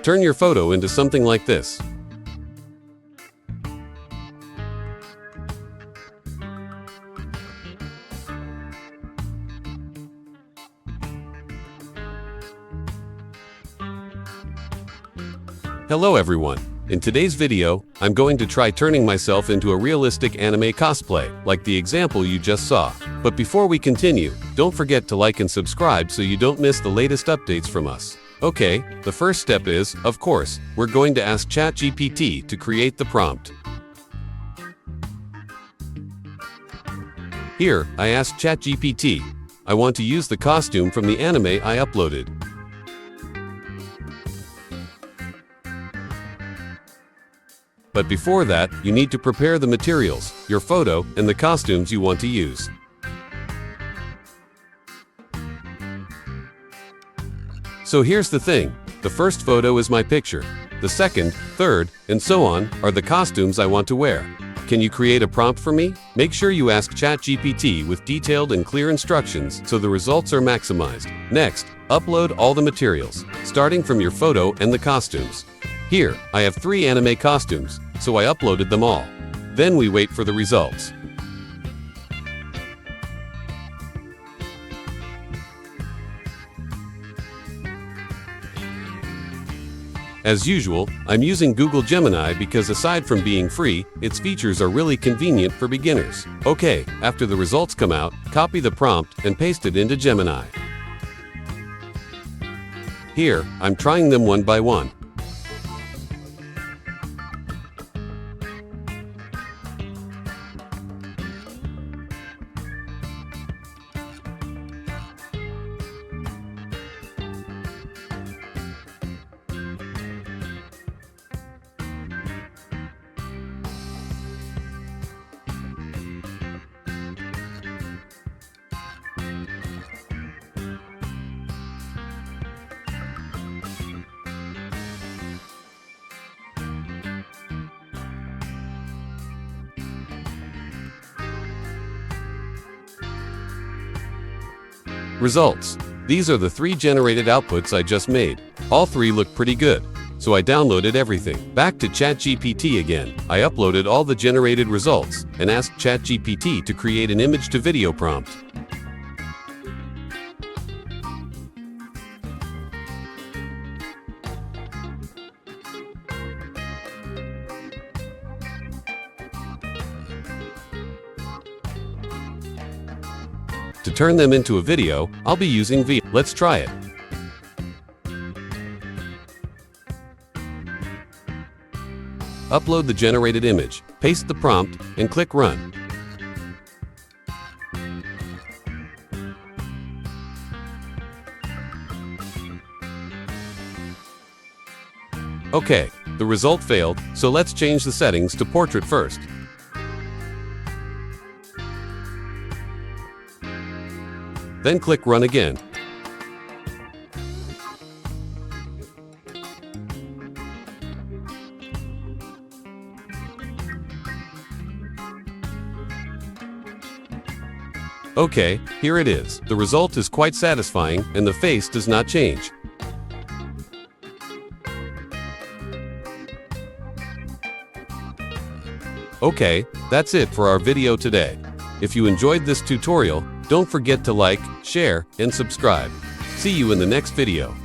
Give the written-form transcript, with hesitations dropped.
turn your photo into something like this. Hello everyone. In today's video, I'm going to try turning myself into a realistic anime cosplay, like the example you just saw. But before we continue, don't forget to like and subscribe so you don't miss the latest updates from us. Okay, the first step is, of course, we're going to ask ChatGPT to create the prompt. Here, I asked ChatGPT, I want to use the costume from the anime I uploaded. But before that, you need to prepare the materials, your photo, and the costumes you want to use. So here's the thing. The first photo is my picture. The second, third, and so on, are the costumes I want to wear. Can you create a prompt for me? Make sure you ask ChatGPT with detailed and clear instructions so the results are maximized. Next, upload all the materials, starting from your photo and the costumes. Here, I have 3 anime costumes, so I uploaded them all. Then we wait for the results. As usual, I'm using Google Gemini because aside from being free, its features are really convenient for beginners. Okay, after the results come out, copy the prompt and paste it into Gemini. Here, I'm trying them one by one. Results. These are the 3 generated outputs I just made. All 3 look pretty good, so I downloaded everything. Back to ChatGPT again. I uploaded all the generated results and asked ChatGPT to create an image-to-video prompt. To turn them into a video, I'll be using V. Let's try it. Upload the generated image, paste the prompt, and click Run. Okay, the result failed, so let's change the settings to Portrait first. Then click Run again. Okay, here it is. The result is quite satisfying and the face does not change. Okay, that's it for our video today. If you enjoyed this tutorial, don't forget to like, share, and subscribe. See you in the next video.